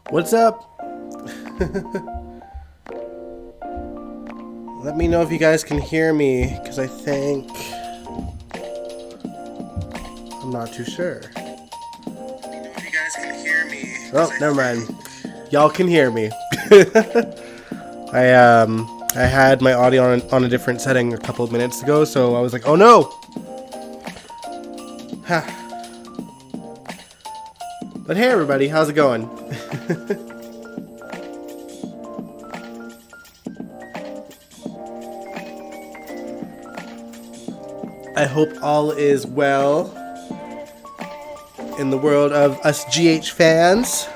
What's up? Let me know if you guys can hear me, because I think... I'm not too sure. Let me know if you guys can hear me. Oh, never mind. Y'all can hear me. I had my audio on a different setting a couple of minutes ago, so I was like, oh no! Ha. But hey everybody, how's it going? I hope all is well in the world of us GH fans.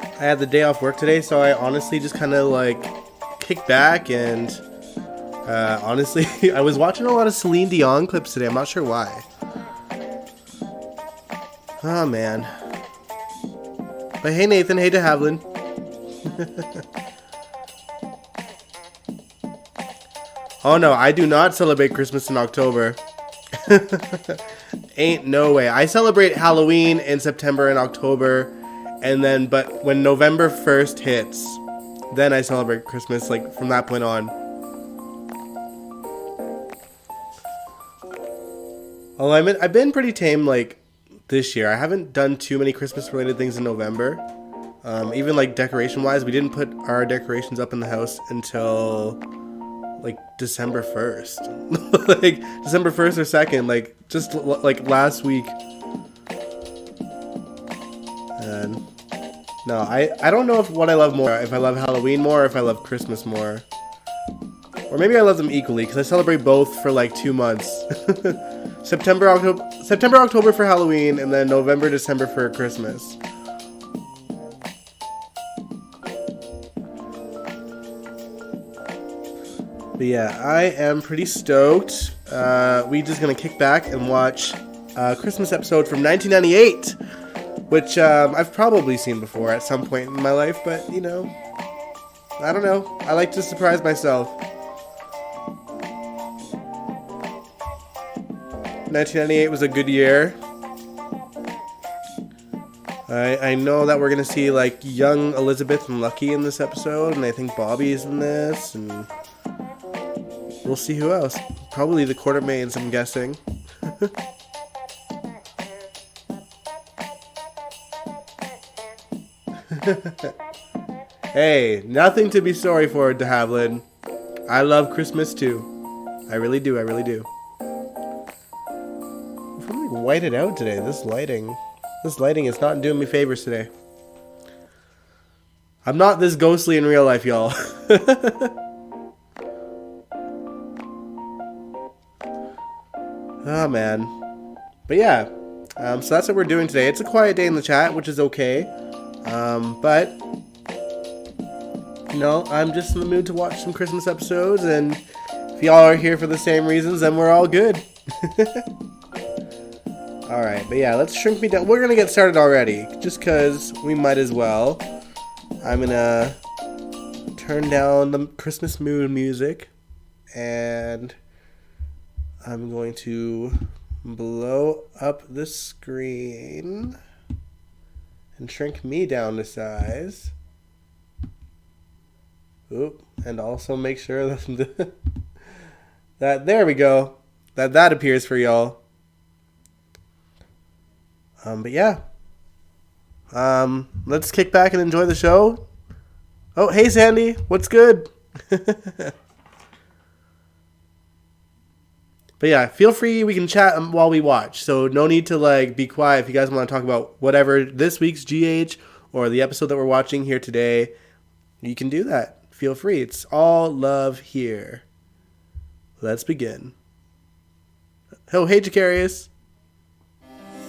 I had the day off work today, so I honestly just kind of like kicked back and honestly, I was watching a lot of Celine Dion clips today. I'm not sure why. Oh man. But hey Nathan, hey de Havilland. Oh no, I do not celebrate Christmas in October. Ain't no way. I celebrate Halloween in September and October, and then but when November 1st hits, then I celebrate Christmas, like from that point on. Oh, I've been pretty tame like this year. I haven't done too many Christmas related things in November. Even like decoration wise, we didn't put our decorations up in the house until like December 1st. Like December 1st or 2nd, like just like last week. And no, I don't know what I love more, if I love Halloween more or if I love Christmas more. Or maybe I love them equally because I celebrate both for like 2 months. September, October for Halloween, and then November, December for Christmas. But yeah, I am pretty stoked. We just gonna kick back and watch a Christmas episode from 1998, which I've probably seen before at some point in my life, but you know, I don't know. I like to surprise myself. 1998 was a good year. I know that we're gonna see like young Elizabeth and Lucky in this episode, and I think Bobby's in this, and we'll see who else. Probably the Quartermains, I'm guessing. Hey, nothing to be sorry for, de Havilland. I love Christmas too. I really do, I really do. I'm like whited out today. This lighting is not doing me favors today. I'm not this ghostly in real life, y'all. Oh man. But yeah, so that's what we're doing today. It's a quiet day in the chat, which is okay. But you know, I'm just in the mood to watch some Christmas episodes, and if y'all are here for the same reasons, then we're all good. Alright, but yeah, let's shrink me down. We're gonna get started already, just because we might as well. I'm gonna turn down the Christmas mood music, and I'm going to blow up the screen and shrink me down to size. Oop, and also make sure that, there we go, that appears for y'all. But yeah, let's kick back and enjoy the show. Oh, hey Sandy, what's good? But yeah, feel free, we can chat while we watch. So no need to like be quiet if you guys want to talk about whatever this week's GH or the episode that we're watching here today. You can do that. Feel free. It's all love here. Let's begin. Oh, hey Jacarius.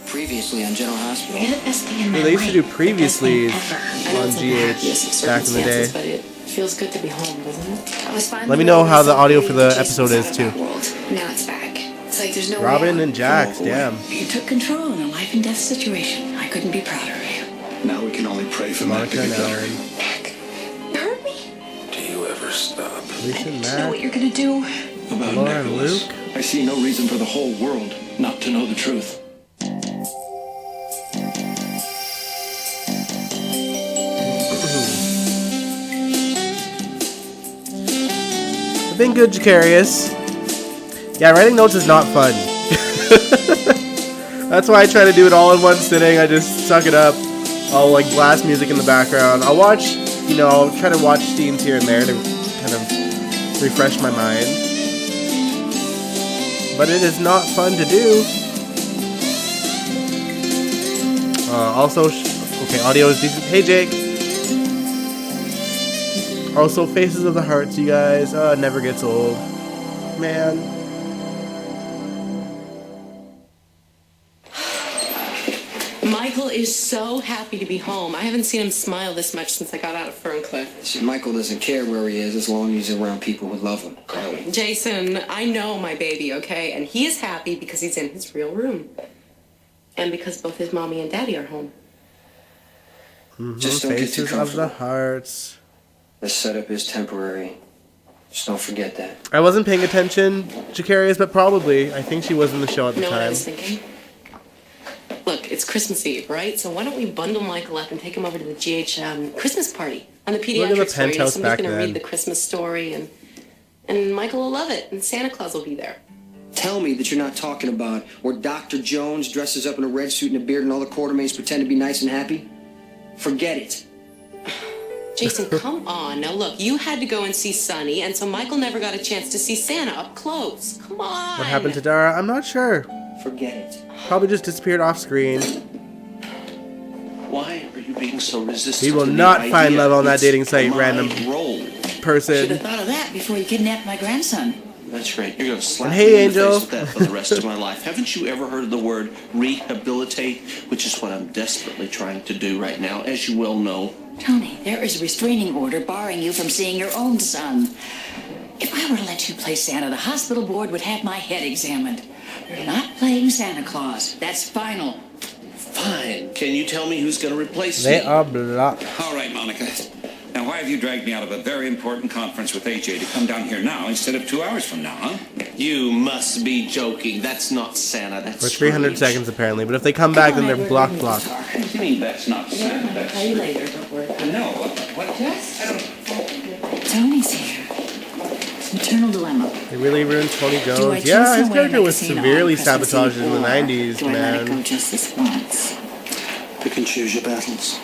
Previously on General Hospital. They used to do previously on GH back in the day. But it feels good to be home, doesn't it? Let me know how the audio for the episode is too. Now it's back. It's like there's no Robin and Jax, damn. You took control in a life and death situation. I couldn't be prouder of you. Now we can only pray for Mac to Monica be and better. Aaron. Mac, you hurt me. Do you ever stop? Lisa and Do you know what Mac. you're gonna do? About Laura and Nicholas, Luke. I see no reason for the whole world not to know the truth. Been good, Jacarius. Yeah, writing notes is not fun. That's why I try to do it all in one sitting. I just suck it up. I'll like blast music in the background. I'll watch, I'll try to watch scenes here and there to kind of refresh my mind. But it is not fun to do. Also, okay, audio is decent. Hey, Jake. Also, Faces of the Hearts, you guys. It never gets old. Man. Michael is so happy to be home. I haven't seen him smile this much since I got out of Ferncliff. See, Michael doesn't care where he is as long as he's around people who love him. Carly. Jason, I know my baby, okay? And he is happy because he's in his real room. And because both his mommy and daddy are home. Just don't get too Faces of the comfortable. Hearts. This setup is temporary. Just don't forget that. I wasn't paying attention, Jacarius, but probably. I think she was in the show at the You know what I time. was thinking? Look, it's Christmas Eve, right? So why don't we bundle Michael up and take him over to the GH Christmas party on the pediatrics Look at the floor. penthouse Somebody's back going to then. read the Christmas story, and Michael will love it, and Santa Claus will be there. Tell me that you're not talking about where Dr. Jones dresses up in a red suit and a beard and all the quartermaids pretend to be nice and happy? Forget it. Jason, come on. Now, look, you had to go and see Sonny, and so Michael never got a chance to see Santa up close. Come on. What happened to Dara? I'm not sure. Forget it. Probably just disappeared off screen. Why are you being so resistant? He will to the not idea? find love on that It's dating site, my random role. Should have person. thought of that before you kidnapped my grandson. That's right. You're gonna slap And hey, me in Angel. the face with that for the rest of my life. Haven't you ever heard of the word rehabilitate? Which is what I'm desperately trying to do right now, as you well know. Tony, there is a restraining order barring you from seeing your own son. If I were to let you play Santa, the hospital board would have my head examined. You're not playing Santa Claus. That's final. Fine. Can you tell me who's gonna replace They me? are blocked. All right, Monica. Now, why have you dragged me out of a very important conference with AJ to come down here now instead of 2 hours from now, huh? You must be joking. That's not Santa. That's For 300 Scrooge. seconds, apparently. But if they come back, then they're blocked. What do you mean that's not Santa? I'll tell you later. Don't worry. No, what? Tony's here. Maternal dilemma. They really ruined Tony Do I Jones. choose Yeah, his some way to character make was a scene on severely Christmas sabotaged Eve, in the or 90s, do I let it go man. just this once? Pick and choose your battles.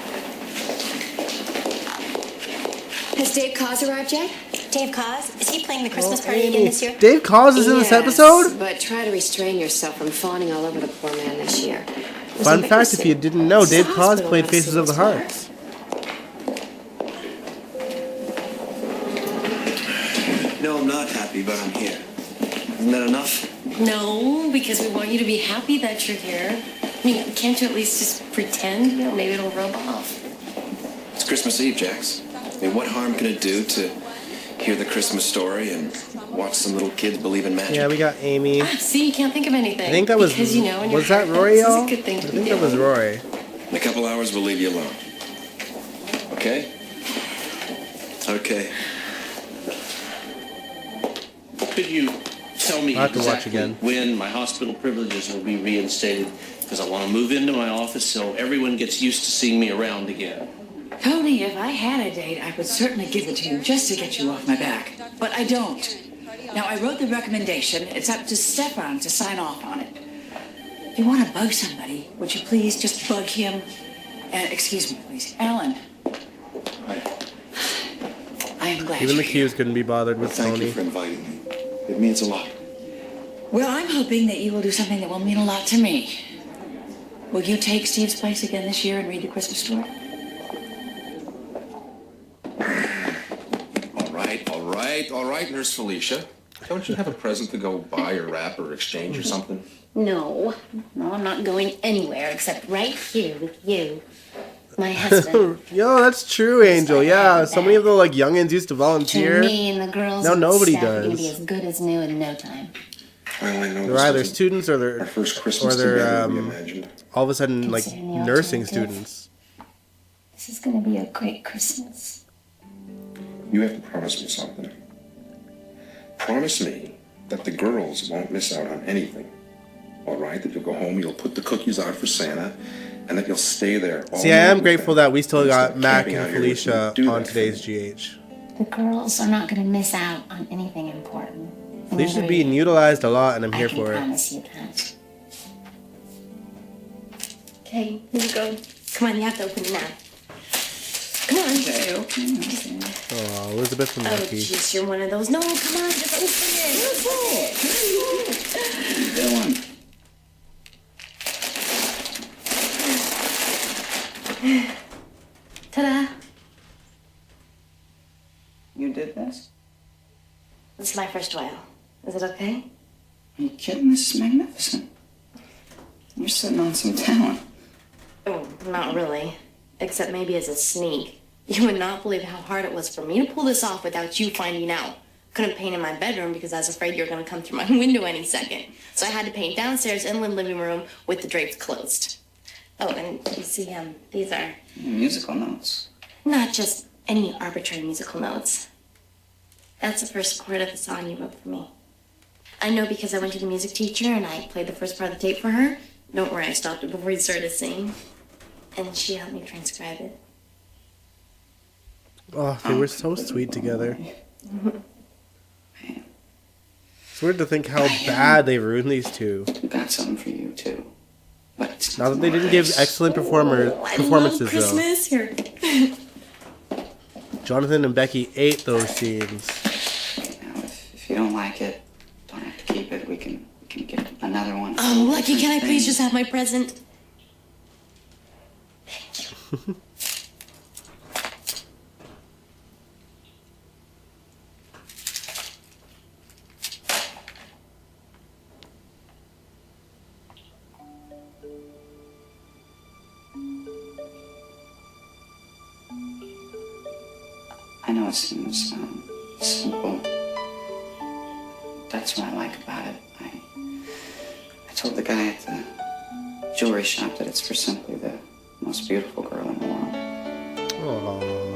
Has Dave Cause arrived yet? Dave Cause? Is he playing the Christmas Oh, party again Amy. this year? Dave Cause is in this Yes, episode? But try to restrain yourself from fawning all over the poor man this year. It was Fun fact, if you embarrassing. didn't know, Dave This Cause hospital played must Faces see of the his Hearts. No, I'm not happy, but I'm here. Isn't that enough? No, because we want you to be happy that you're here. I mean, can't you at least just pretend? You know, maybe it'll rub off. It's Christmas Eve, Jax. I mean, what harm can it do to hear the Christmas story and watch some little kids believe in magic? Yeah, we got Amy. See, you can't think of anything. I think that was. Because, you know, in your Was that heart, Rory, this is y'all? a good thing I to be think that was doing. Rory. In a couple hours, we'll leave you alone. Okay? Okay. Could you tell me I'll have to watch exactly again. when my hospital privileges will be reinstated? Because I want to move into my office so everyone gets used to seeing me around again. Tony, if I had a date, I would certainly give it to you just to get you off my back. But I don't. Now, I wrote the recommendation. It's up to Stefan to sign off on it. If you want to bug somebody, would you please just bug him? Excuse me, please. Alan. I am glad Even the you're here. Qs couldn't be bothered with Thank you Tony. for inviting me. It means a lot. Well, I'm hoping that you will do something that will mean a lot to me. Will you take Steve's place again this year and read the Christmas story? All right, Nurse Felicia. Don't you have a present to go buy or wrap or exchange or something? No, I'm not going anywhere except right here with you, my husband. Yo, that's true, Angel. Yeah, so many of the like youngins used to volunteer. To me and the girls. Now nobody staff are gonna does. be as good as new in no time. Well, I know They're this either isn't students or our they're first Christmas or they're together we imagined. all of a sudden like Considering the nursing alternative. students. This is gonna be a great Christmas. You have to promise me something. Promise me that the girls won't miss out on anything. All right? That you'll go home, you'll put the cookies out for Santa, and that you'll stay there all See, I night am with grateful them that we still instead got of Mac camping and out here with Felicia you. Do on that for today's me. GH. The girls are not going to miss out on anything important. These are being utilized a lot, and I'm here I can for it. promise you that. Okay, here you go. Come on, you have to open it now. Come on. Okay, okay. Oh, Elizabeth and Oh, Becky. jeez, you're one of those. No, come on, just open it. What are you doing? Ta-da. You did this? This is my first oil. Is it okay? Are you kidding? This is magnificent. You're sitting on some talent. Oh, not really. Except maybe as a sneak. You would not believe how hard it was for me to pull this off without you finding out. Couldn't paint in my bedroom because I was afraid you were going to come through my window any second. So I had to paint downstairs in the living room with the drapes closed. Oh, and you see, these are Musical notes. not just any arbitrary musical notes. That's the first chord of the song you wrote for me. I know because I went to the music teacher and I played the first part of the tape for her. Don't worry, I stopped it before you started to sing. And she helped me transcribe it. Oh, they were so sweet together. It's weird to think how bad they ruined these two. Got something for you, too. But it's Not that they didn't give excellent performances, though. Christmas. Here. Jonathan and Becky ate those scenes. Now, if you don't like it, don't have to keep it. We can get another one. Oh, Lucky, can I please just have my present? I know it seems simple. That's what I like about it. I told the guy at the jewelry shop that it's for simply the most beautiful girl in the world. Aww.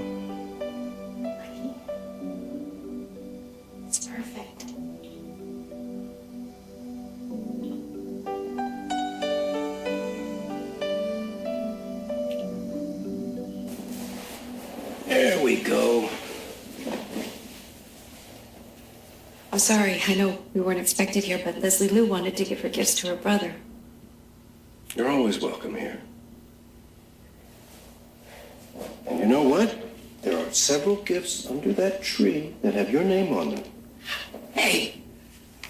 It's perfect. There we go. I'm sorry. I know we weren't expected here, but Leslie Lou wanted to give her gifts to her brother. You're always welcome here. And you know what? There are several gifts under that tree that have your name on them. Hey!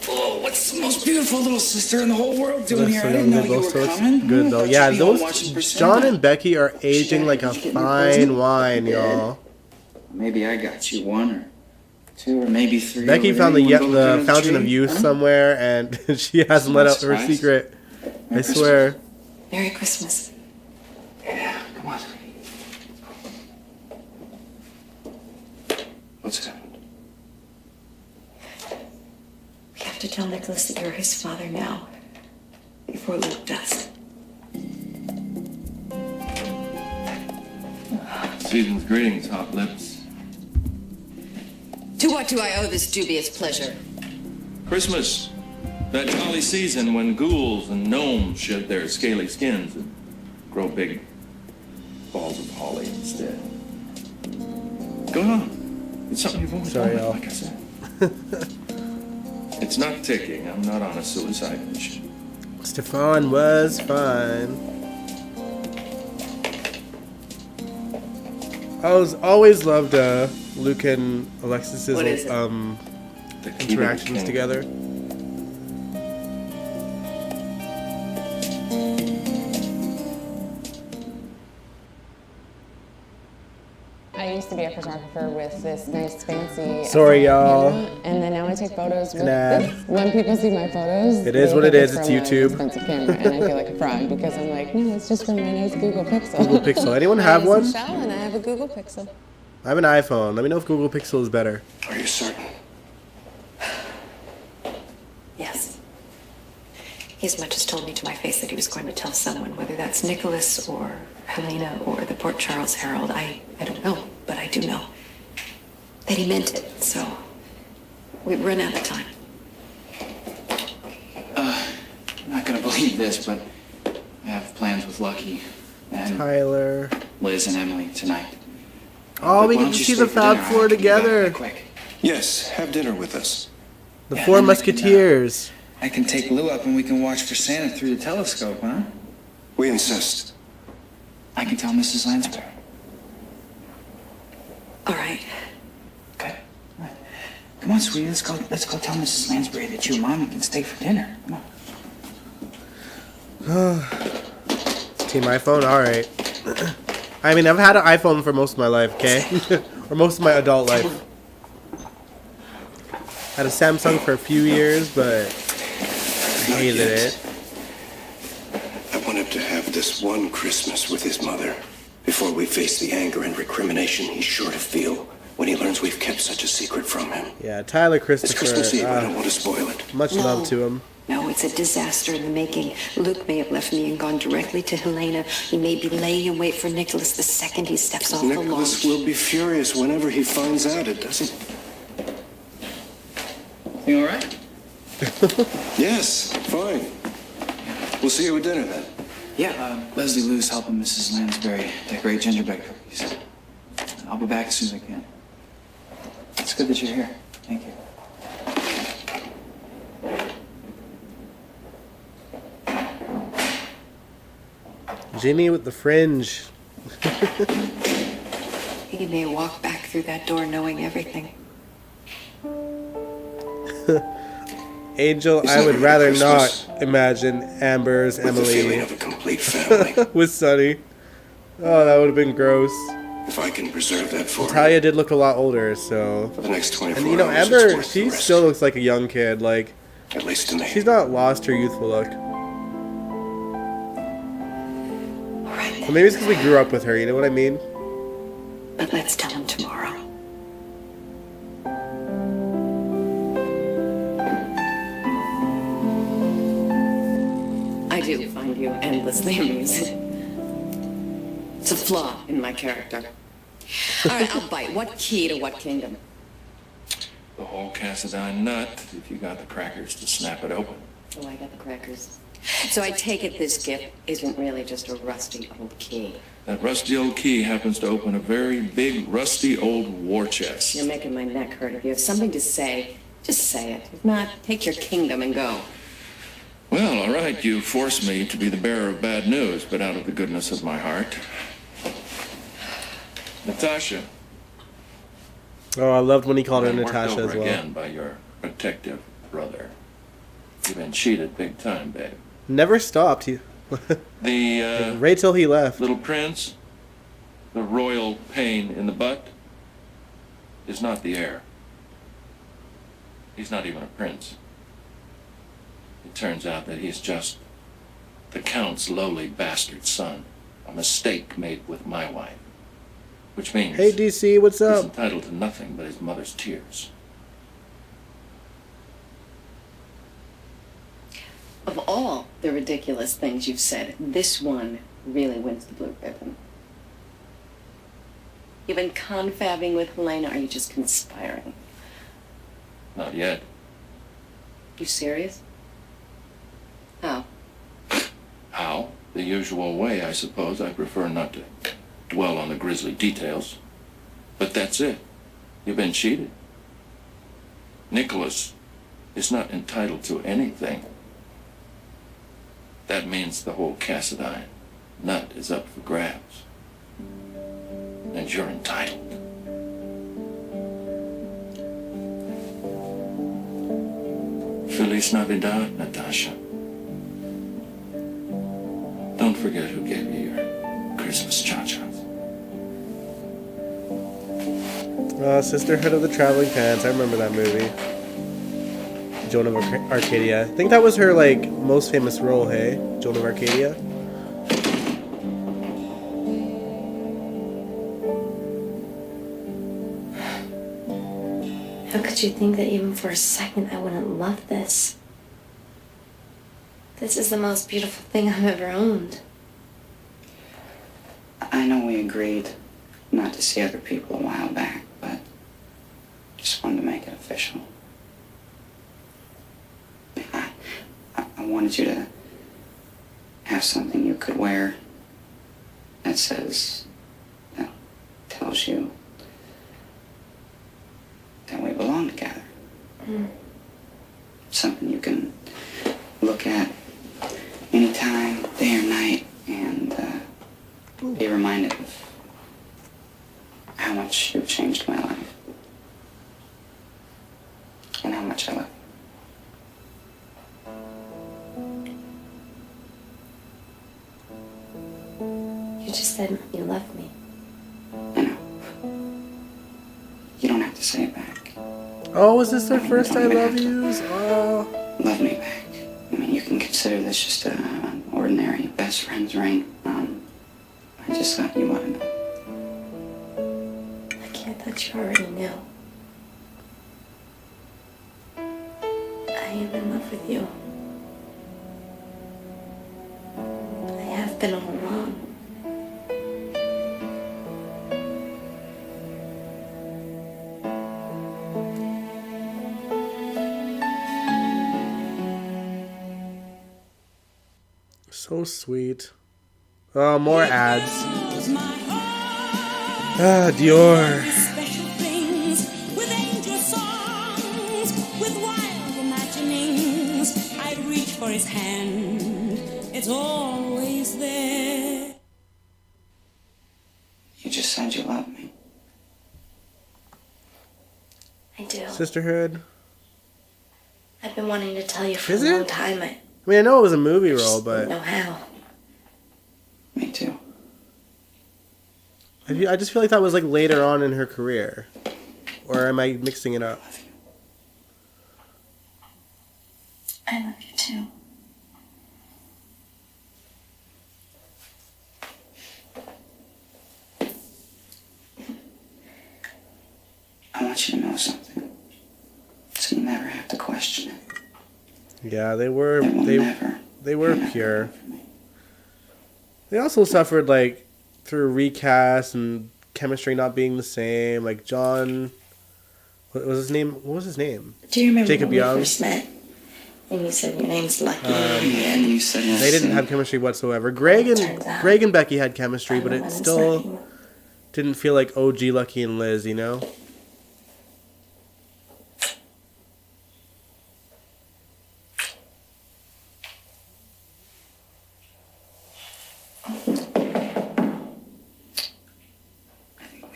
Oh, what's the most beautiful little sister in the whole world doing That's here? so I didn't know good, you though, were so it's coming. good though. Thought Yeah, you'd be home those watching Priscilla. John and Becky are aging like a Did you get your fine present? wine, You did? y'all. Maybe I got you one or two or maybe three. Becky over found there. the You wanna go look under the fountain of tree? youth Huh? somewhere, and she hasn't let out her Surprise. secret. I Merry swear. Merry Christmas. Yeah, come on. What's happened? We have to tell Nicholas that you're his father now, before Luke does. Season's greetings, hot lips. To what do I owe this dubious pleasure? Christmas, that jolly season when ghouls and gnomes shed their scaly skins and grow big balls of holly instead. Go on. It's something you've always Sorry, wanted, y'all. like I said. It's not ticking. I'm not on a suicide mission. Stefan was fine. I always loved Luke and Alexis's What is it? The key to the interactions king. together. I used to be a photographer with this nice fancy Sorry, y'all. camera, and then now I take photos with An ad. this. When people see my photos, It is they what it think is, from it's an YouTube. expensive camera, and I feel like a fraud because I'm like, no, it's just from my nice Google Pixel. Google Pixel. Anyone My have name's one? Michelle, and I have a Google Pixel. I have an iPhone. Let me know if Google Pixel is better. Are you certain? Yes. He as much as told me to my face that he was going to tell someone, whether that's Nicholas or Helena or the Port Charles Herald. I don't know, but I do know that he meant it. So we've run out of time. I'm not gonna believe this, but I have plans with Lucky and Tyler. Liz and Emily tonight. Oh, we get to see the Fab Four together. Yes, have dinner with us. The Four Musketeers. I can take Lou up and we can watch for Santa through the telescope, huh? We insist. I can tell Mrs. Lansbury. All right. Okay. All right. Come on, sweetie. Let's go tell Mrs. Lansbury that you and Mommy can stay for dinner. Come on. Team iPhone? Alright. I mean, I've had an iPhone for most of my life, okay? Or most of my adult life. Had a Samsung for a few years, but I hated it. I want him to have this one Christmas with his mother before we face the anger and recrimination he's sure to feel when he learns we've kept such a secret from him. Yeah, Tyler It's Christopher. Christmas Eve. I don't want to spoil it. Much love to him. No, it's a disaster in the making. Luke may have left me and gone directly to Helena. He may be laying in wait for Nicholas the second he steps off the launch. Nicholas will be furious whenever he finds out it doesn't. You all right? Yes, fine. We'll see you at dinner then. Yeah. Leslie Lou's helping Mrs. Lansbury decorate gingerbread cookies. I'll be back as soon as I can. It's good that you're here. Thank you. Ginny with the fringe. He may walk back through that door knowing everything. Angel, I would rather not imagine Amber's With the feeling Emily of a complete family. with Sunny. Oh, that would have been gross. If I can preserve that for him. Talia did look a lot older, so. For the next 24 And you know, hours, it's Amber, worth the she risk. still looks like a young kid. Like, At least to me. she's not lost her youthful look. Or maybe it's because we grew up with her, you know what I mean? But let's tell him tomorrow. I do find you endlessly amusing. It's a flaw in my character. All right, I'll bite. What key to what kingdom? The whole Cassadine nut, if you got the crackers to snap it open. Oh, I got the crackers. So I take it this gift isn't really just a rusty old key. That rusty old key happens to open a very big, rusty old war chest. You're making my neck hurt. If you have something to say, just say it. If not, take your kingdom and go. Well, all right, you force me to be the bearer of bad news, but out of the goodness of my heart. Natasha. Oh, I loved when he called her Been worked Natasha over as well. again by your protective brother. You've been cheated big time, babe. Never stopped. He, The right till he left. little prince, the royal pain in the butt, is not the heir. He's not even a prince. It turns out that he's just the Count's lowly bastard son, a mistake made with my wife. Which means Hey, DC, what's he's up? entitled to nothing but his mother's tears. Of all the ridiculous things you've said, this one really wins the blue ribbon. You've been confabbing with Helena, or are you just conspiring? Not yet. You serious? How? How? The usual way, I suppose. I prefer not to dwell on the grisly details. But that's it. You've been cheated. Nicholas is not entitled to anything. That means the whole Cassadine nut is up for grabs. And you're entitled. Feliz Navidad, Natasha. Don't forget who gave you your Christmas cha-chas. Sisterhood of the Traveling Pants. I remember that movie. Joan of Arcadia. I think that was her like most famous role. Hey, Joan of Arcadia. How could you think that even for a second I wouldn't love this? This is the most beautiful thing I've ever owned. I know we agreed not to see other people a while back, but just wanted to make it official. I wanted you to have something you could wear that says, tells you the Something you can look at anytime, day or night, and be reminded of how much you've changed my life. And how much I love You. You just said you love me. you. I know. You don't have to say it back. Oh, was this their first I love yous? Oh. Love me back. I mean, you can consider this just an ordinary best friend's ring. I just thought you wanted to know. I thought you already knew. I am in love with you. I have been all along. So sweet. Oh, more ads. Ah, Dior. Special things with angel songs, with wild imaginings. I reach for his hand, it's always there. You just said you love me. I do. Sisterhood. I've been wanting to tell you for Is a long it? time. I mean, I know it was a movie role, I but don't know how. Me too. I just feel like that was like later on in her career. Or am I mixing it up? I love you too. I want you to know something. So you never have to question it. Yeah, they were It will never, they were pure. They also suffered like through recast and chemistry not being the same. Like John, what was his name? What was his name? Do you remember Jacob when Young. we first met? And you said your name's Lucky. And you said They didn't have chemistry whatsoever. Greg and Becky had chemistry, but it still didn't feel like OG Lucky and Liz, you know?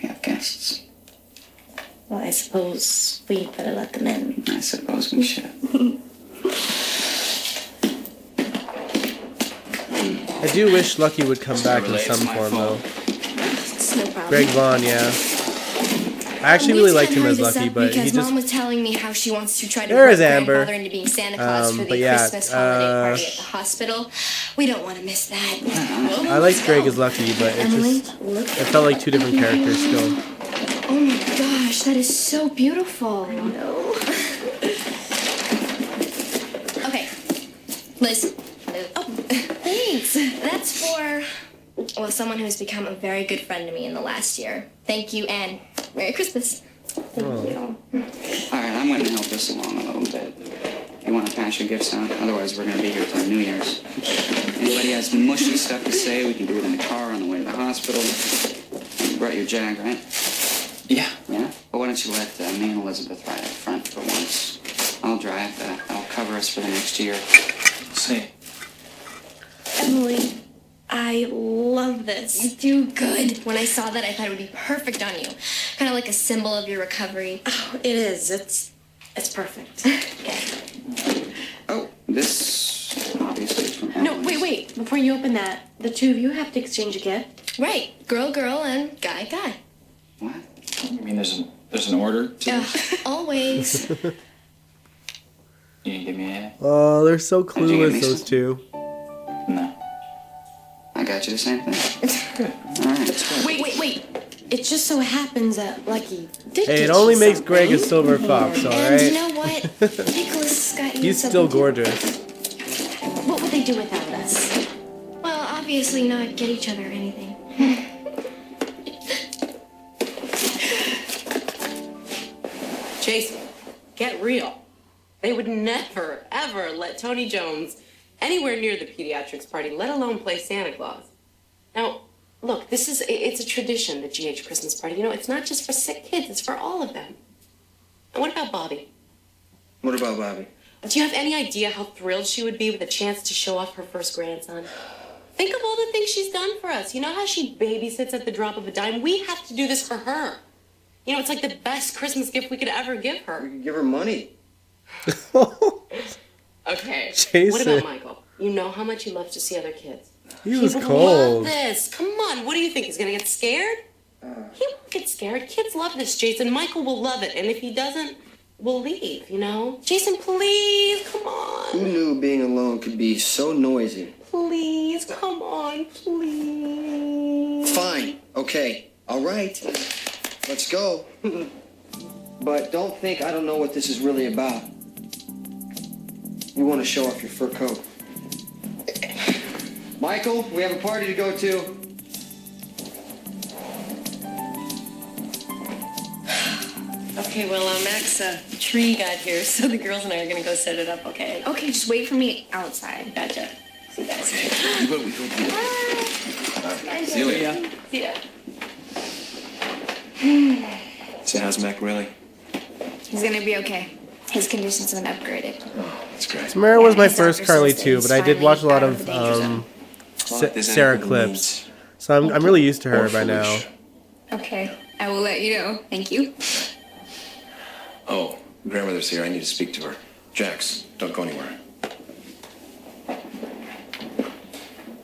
We have guests. Well, I suppose we better let them in. I suppose we should. I do wish Lucky would come back in some form, though. It's no problem. Greg Vaughn, yeah. I actually really liked him as Lucky, but he because just... Mom was telling me how she wants to try to There work is Amber. grandfather into being Santa Claus for the but yeah, Christmas holiday party at the hospital. We don't want to miss that. I liked Greg as Lucky, but it just... It felt like two different characters still. Oh my gosh, that is so beautiful. I know. Okay, Liz. Oh, thanks. That's for, well, someone who's become a very good friend to me in the last year. Thank you, and Merry Christmas. Thank you. All right, I'm going to help us along a little bit. You want to pass your gifts out? Otherwise, we're going to be here till New Year's. Anybody has mushy stuff to say, we can do it in the car on the way to the hospital. You brought your Jag, right? Yeah. Yeah? Well, why don't you let me and Elizabeth ride up front for once? I'll drive. That'll cover us for the next year. See. Emily, I love this. You do good. When I saw that, I thought it would be perfect on you. Kind of like a symbol of your recovery. Oh, it is. It's perfect. Oh, this obviously is from No, wait. Before you open that, the two of you have to exchange a gift. Right. Girl, girl, and guy, guy. What? You mean there's an order to this? Always. You didn't give me anything? Oh, they're so Did you give me clueless, those two. No. I got you the same thing. Good. All right. Wait. It just so happens that Lucky did Hey, it get only you makes something. Greg a silver fox, And you alright? know what? Nicholas got you He's something still too. gorgeous. What would they do without us? Well, obviously not get each other anything. Jason, get real. They would never, ever let Tony Jones anywhere near the pediatrics party, let alone play Santa Claus. Now, look, it's a tradition, the GH Christmas party. You know, it's not just for sick kids, it's for all of them. And what about Bobby? What about Bobby? Do you have any idea how thrilled she would be with a chance to show off her first grandson? Think of all the things she's done for us. You know how she babysits at the drop of a dime? We have to do this for her. You know, it's like the best Christmas gift we could ever give her. We could give her money. Okay. Jason. What about Michael? You know how much he loves to see other kids. He was would cold. love this. Come on. What do you think? He's going to get scared? He won't get scared. Kids love this, Jason. Michael will love it. And if he doesn't, we'll leave, you know? Jason, please. Come on. Who knew being alone could be so noisy? Please. Come on. Please. Fine. Okay. All right. Let's go. But don't think I don't know what this is really about. You want to show off your fur coat. Michael, we have a party to go to. Okay, well, Max, tree got here, so the girls and I are gonna go set it up, okay? Okay, just wait for me outside. Gotcha. See you guys. See you later. See ya. So how's Mac really? He's gonna be okay. His condition's been upgraded. Oh, that's great. Samara was my his first doctor Carly says too, he's but I did watch a lot finally of out of the danger zone. Sarah clips, so I'm really used to her by now. Okay, I will let you know. Thank you. Oh, grandmother's here. I need to speak to her. Jax, don't go anywhere.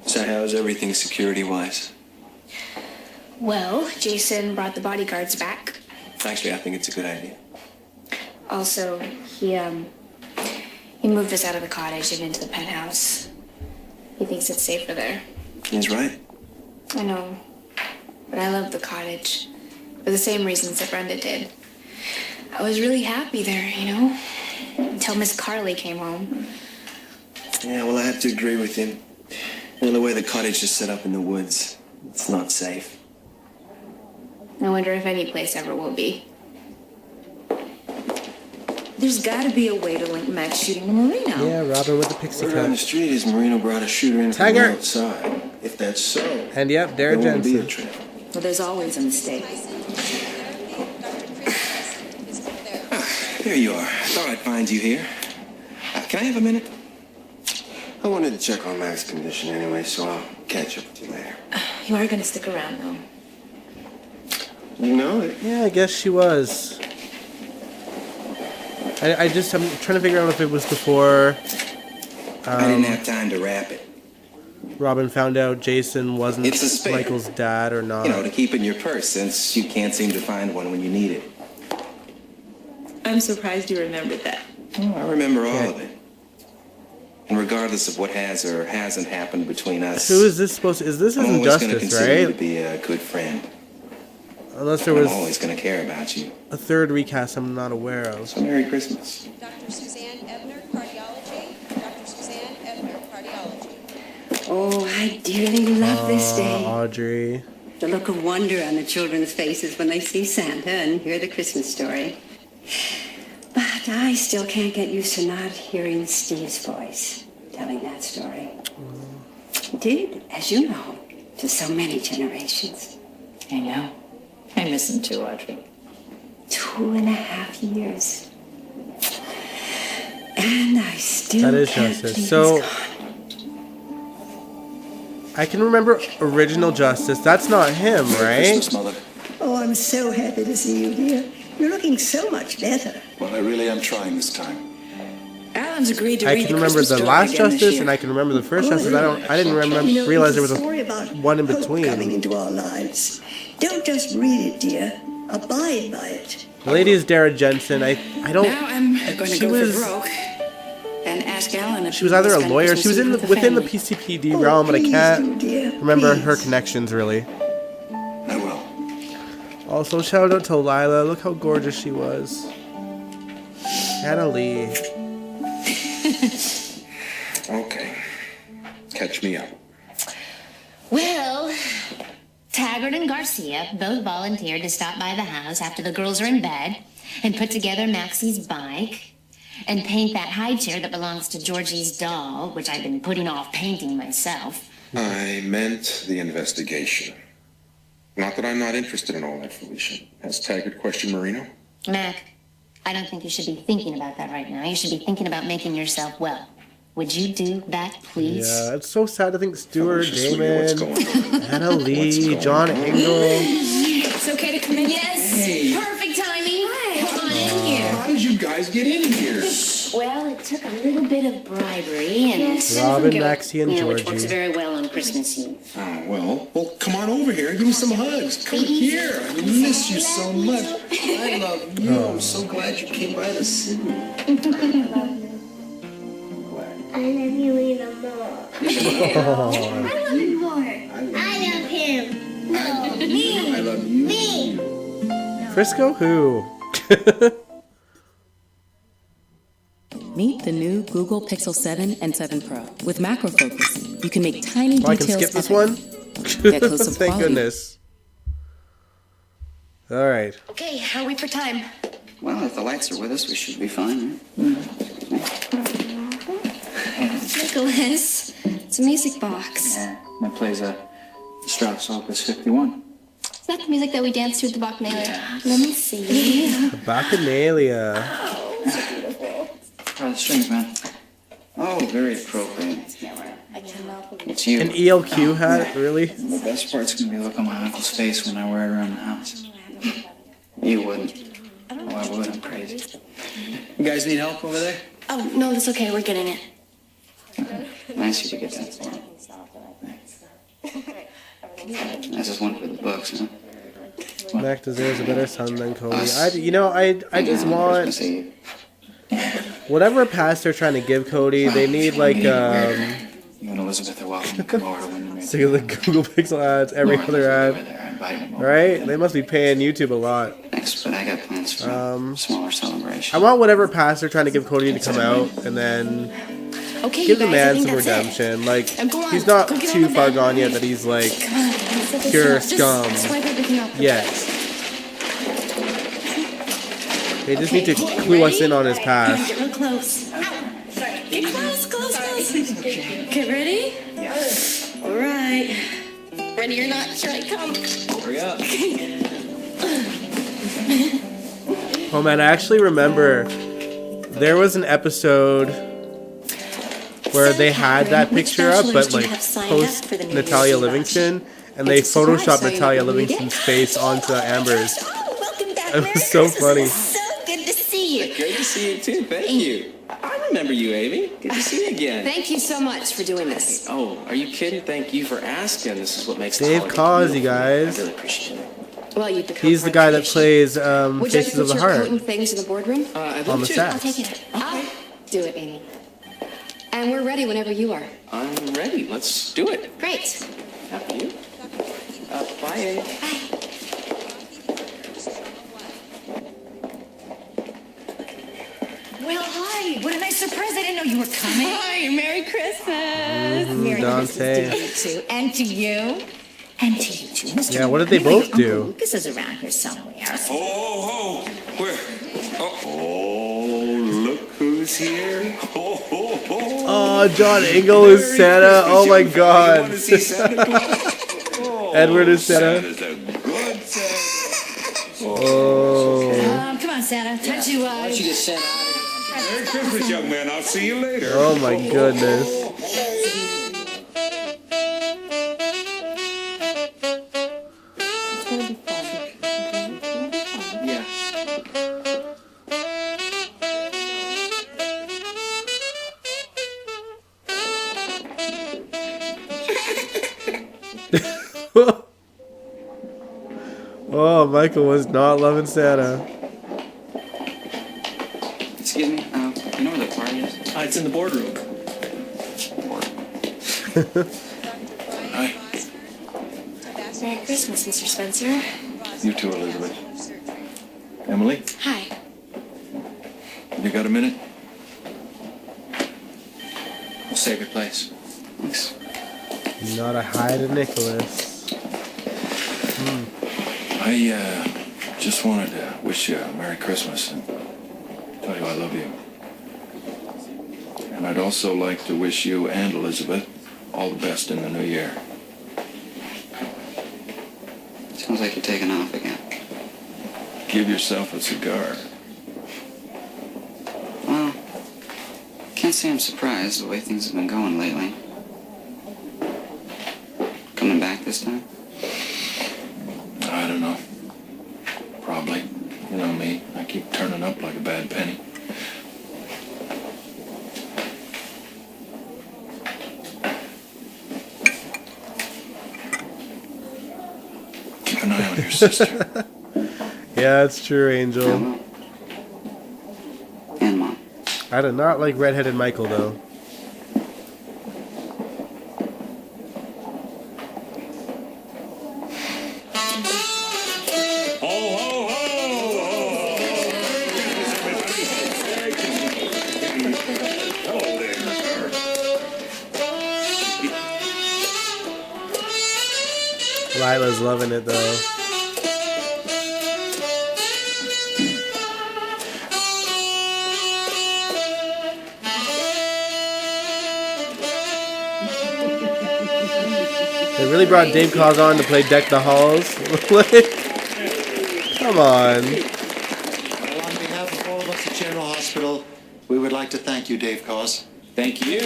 So how's everything security-wise? Well, Jason brought the bodyguards back. Actually, I think it's a good idea. Also, he moved us out of the cottage and into the penthouse. He thinks it's safer there. He's right. I know, but I love the cottage for the same reasons that Brenda did. I was really happy there, you know, until Miss Carly came home. Yeah, well, I have to agree with him. You know, the way the cottage is set up in the woods, it's not safe. I wonder if any place ever will be. There's got to be a way to link Max shooting the Marino. Yeah, Robin with the pixie Word on the cut. street is Marino brought a shooter in from Tiger. the outside. If that's so, And yep, there Dara won't be a Jensen. trip. Well, there's always a mistake. There you are. I thought I'd find you here. Can I have a minute? I wanted to check on Mac's condition anyway, so I'll catch up with you later. You are going to stick around, though. You know it. Yeah, I guess she was. I'm trying to figure out if it was before I didn't have time to wrap it. Robin found out Jason wasn't It's a spare. Michael's dad or not. You know, to keep in your purse since you can't seem to find one when you need it. I'm surprised you remembered that. Oh, I remember all of it. And regardless of what has or hasn't happened between us, Who is this supposed to? This I'm isn't always going to Justice, consider you to right? be a good friend. Unless there I'm was always going to care about you. a third recast I'm not aware of. So Merry Christmas. Dr. Suzanne Ebner, cardiology. Dr. Suzanne Ebner, cardiology. Oh, I dearly love this day. Audrey. The look of wonder on the children's faces when they see Santa and hear the Christmas story. But I still can't get used to not hearing Steve's voice telling that story. He did, as you know, to so many generations. I know. I miss him too, Audrey. 2.5 years. And I still That is can't Justice. believe So he's gone. I can remember original Justice. That's not him, right? Mother. Oh, I'm so happy to see you, dear. You're looking so much better. Well, I really am trying this time. Alan's agreed to I read can the remember Christmas the story last again this Justice, year. and I can remember the first Justice. I didn't remember You know, realize there it's was a story about one in hope between. coming into our lives. Don't just read it, dear. Abide by it. The lady is Dara Jensen. I don't. Now I'm going to she go was- for broke and ask Alan if She was either a he's got lawyer. Christmas She was Eve in with within the family. PCPD realm, but I please can't do, dear. remember her connections really. I will. Also, shout out to Lila. Look how gorgeous she was. Hannah Lee. Okay. Catch me up. Well, Taggart and Garcia both volunteered to stop by the house after the girls are in bed and put together Maxie's bike and paint that high chair that belongs to Georgie's doll, which I've been putting off painting myself. I meant the investigation. Not that I'm not interested in all that, Felicia. Has Taggart questioned Marino? Mac, I don't think you should be thinking about that right now. You should be thinking about making yourself well. Would you do that, please? Yeah, it's so sad to think Stuart, Just look at what's Damon, going on. Anna Lee, John Engel. It's okay to come in? Yes. Hey. Perfect timing. Come on in here. How did you guys get in here? Well, it took a little bit of bribery and Robin, Maxie, and which works Georgie. very well on Christmas Eve. Oh, well, come on over here and give me some hugs. Come here. I miss you so much. I love you. I'm so glad you came by to Sydney. I love you even more. I love you more. I love him. No, me. I love you. Me. Frisco who? Meet the new Google Pixel 7 and 7 Pro. With macro focus, you can make tiny Oh, I can details skip this epic. one? Get close-up Thank quality. goodness. Alright. Okay, how are we for time? Well, if the lights are with us, we should be fine, right? Nicholas, it's a music box. That plays a Strauss Opus 51. Is that the music that we danced to at the Bacchanalia? Let me see. Bacchanalia. Oh, the strings, man. Oh, very appropriate. It's you. An ELQ hat, really? The best part's gonna be the look on my uncle's face when I wear it around the house. You wouldn't. Oh, I would. I'm crazy. You guys need help over there? Oh, no, that's okay. We're getting it. Nice of you to get that for me. That's just one for the books, huh? Mac deserves a better son than Cody. I just want whatever pass they're trying to give Cody. They need like You and Elizabeth are welcome to come over to Windermere. so the Google Pixel ads, every other ad, right? They must be paying YouTube a lot. Thanks, but I got plans for a smaller celebration. I want whatever pass they're trying to give Cody to come out and then Okay, give you the guys, I man think some that's it. redemption. Like Go on, he's not go get on too the far bed. gone yet that he's like pure scum. Just swipe everything up. Yes. They just Okay, need to you clue us ready? in on his past. Get real close. Get close, close. Okay, ready? Yes. All right. Ready or not, here I come. Hurry up. Oh man, I actually remember there was an episode where they had that picture up, but like post Natalia Livingston, and they photoshopped Natalia Livingston's face onto Amber's. It was so funny. So good to see you. Great to see you too. Thank you. I remember you, Amy. Good to see you again. Thank you so much for doing this. Oh, are you kidding? Thank you for asking. This is what makes the Dave holiday Causey, beautiful. guys. I really appreciate it. Well, you become He's the guy that plays Would you like Faces to of put the your coat Heart. and things in the boardroom? I'd On love the to. sax. I'll take it. I'll do it, Amy. And we're ready whenever you are. I'm ready. Let's do it. Great. After you. Bye, Amy. Well, hi. What a nice surprise. I didn't know you were coming. Hi, Merry Christmas. Merry Dante. Christmas to you, too. And to you. And to you, too. Mr. Yeah, what did they Anyway, both Uncle do? Lucas is around here somewhere. Oh, where? Oh, look who's here. Oh, John Engel is Santa. Oh my God. Edward is Santa. Santa's a good Santa. Oh. Come on, Santa. Time to, Why don't you get sent out? Merry Christmas, young man. I'll see you later. Oh my goodness. Yeah. Oh, Michael was not loving Santa. Excuse me. You know where the party is? It's in the boardroom. Hi. Merry Christmas, Mr. Spencer. You too, Elizabeth. Emily, Hi. you got a minute? We'll save your place. Thanks. Not a hi to Nicholas. I just wanted to wish you a Merry Christmas and tell you I love you. And I'd also like to wish you and Elizabeth all the best in the new year. Sounds like you're taking off again. Give yourself a cigar. say I'm surprised the way things have been going lately. Coming back this time? I don't know. Probably. You know me. I keep turning up like a bad penny. Keep an eye on your sister. Yeah, it's true, Angel. And Mom. I do not like redheaded Michael, though. Lila's loving it, though. They really brought Dave Koz on to play Deck the Halls. Like, come on. Well, on behalf of all of us at General Hospital, we would like to thank you, Dave Koz. Thank you.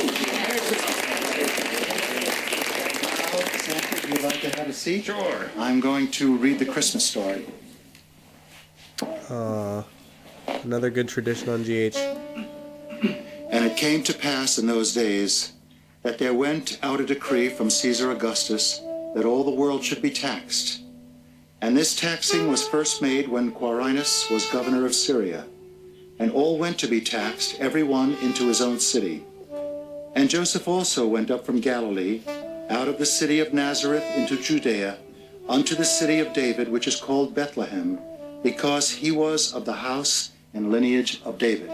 Santa, would you like to have a seat? Sure. I'm going to read the Christmas story. Another good tradition on GH. And it came to pass in those days that there went out a decree from Caesar Augustus that all the world should be taxed. And this taxing was first made when Quirinius was governor of Syria. And all went to be taxed, every one into his own city. And Joseph also went up from Galilee, out of the city of Nazareth into Judea, unto the city of David, which is called Bethlehem, because he was of the house and lineage of David,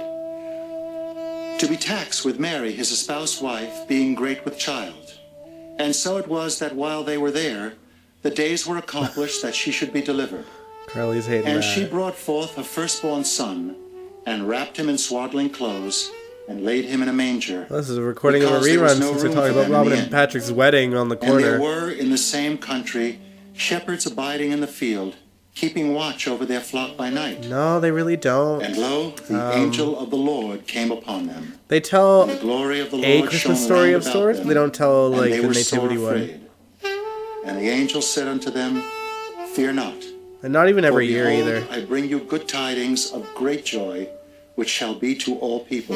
to be taxed with Mary, his espoused wife, being great with child. And so it was that while they were there, the days were accomplished that she should be delivered. Carly's hating And that. she brought forth her firstborn son, and wrapped him in swaddling clothes, and laid him in a manger. This is a recording of a because there was rerun no since we're room talking for about them in Robin the and inn. Patrick's wedding on the And there corner. were in the same country shepherds abiding in the field, keeping watch over their flock by night. No, they really don't. And lo, the angel of the Lord came upon them. They tell And the glory of the a Lord Christmas shone story round of about sorts. them, They don't tell and like they the were sore nativity one. afraid. And the angel said unto them, Fear not. And not even every For year behold, either. I bring you good tidings of great joy, which shall be to all people.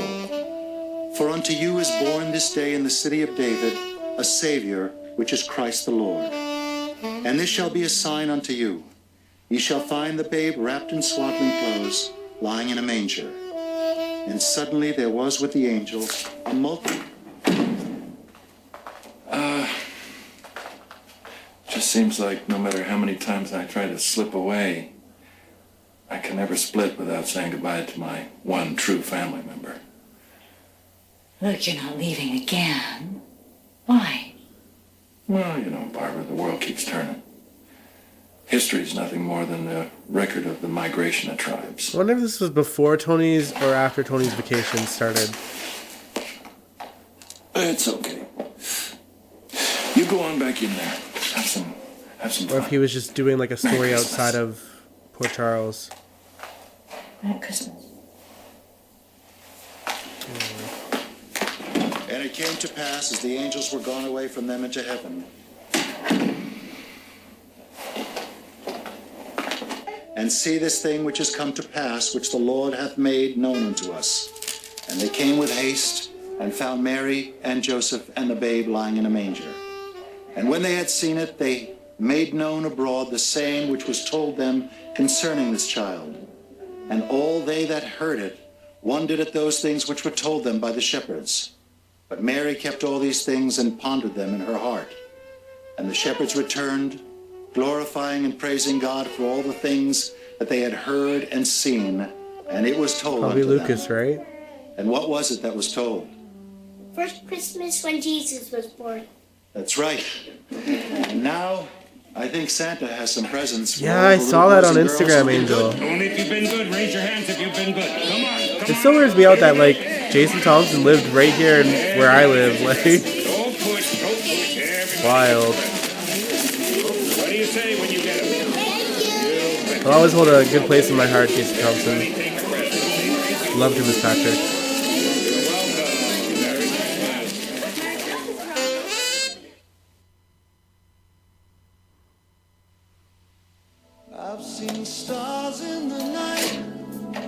For unto you is born this day in the city of David a Savior, which is Christ the Lord. And this shall be a sign unto you. Ye shall find the babe wrapped in swaddling clothes, lying in a manger. And suddenly there was with the angel a multitude. Just seems like no matter how many times I try to slip away, I can never split without saying goodbye to my one true family member. Look, you're not leaving again. Why? Well, you know, Barbara, the world keeps turning. History is nothing more than a record of the migration of tribes. I wonder if this was before Tony's or after Tony's vacation started. It's okay. You go on back in there. Have some Or if fun. he was just doing like a story Merry Christmas. outside of Port Charles. Merry Christmas. And it came to pass, as the angels were gone away from them into heaven, and see this thing which is come to pass, which the Lord hath made known unto us. And they came with haste, and found Mary and Joseph and the babe lying in a manger. And when they had seen it, they made known abroad the saying which was told them concerning this child. And all they that heard it wondered at those things which were told them by the shepherds. But Mary kept all these things and pondered them in her heart. And the shepherds returned, glorifying and praising God for all the things that they had heard and seen. And it was told Probably unto Lucas, them. right? And what was it that was told? First Christmas when Jesus was born. That's right. And now, I think Santa has some presents. For Yeah, all I the saw little that on boys and girls Instagram, who've been Angel. good. Only if you've been good. Raise your hands if you've been good. Come on. It still weirds me out that like Jason Thompson lived right here where I live. Like, Go push. Everybody. wild. What do you say when you get him? I'll always hold a good place in my heart, Jason Thompson. Loved him as Patrick.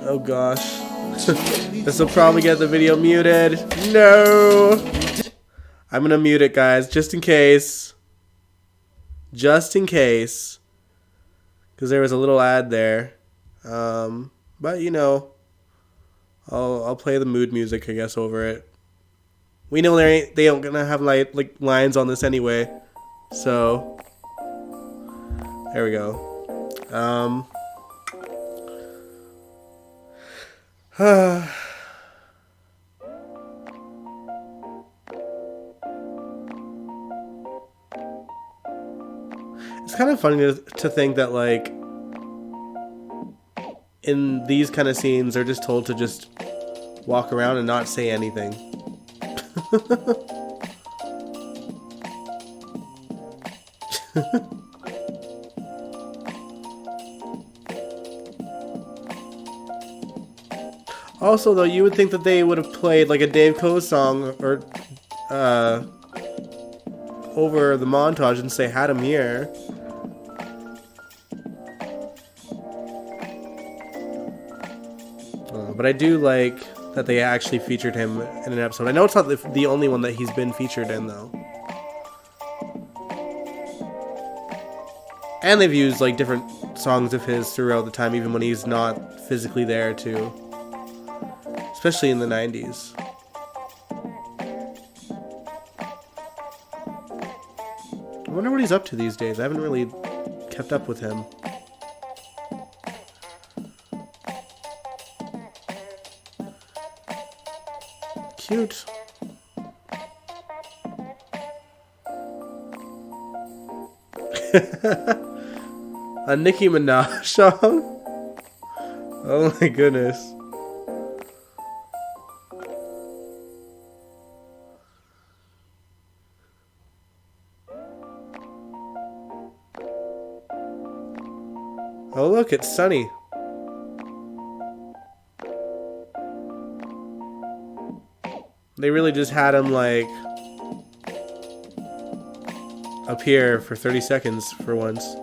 Oh gosh. This will probably get the video muted. No! I'm gonna mute it, guys, just in case. Just in case. Because there was a little ad there. But, you know, I'll play the mood music, I guess, over it. We know they aren't gonna have like lines on this anyway. So, there we go. It's kind of funny to think that, like, in these kind of scenes, they're just told to just walk around and not say anything. Also, though, you would think that they would have played like a Dave Coe song or over the montage and say "Had him here." But I do like that they actually featured him in an episode. I know it's not the only one that he's been featured in, though. And they've used like different songs of his throughout the time, even when he's not physically there too. Especially in the 90s. I wonder what he's up to these days. I haven't really kept up with him. Cute. A Nicki Minaj song? Oh my goodness. Oh look, it's Sunny. They really just had him like up here for 30 seconds for once.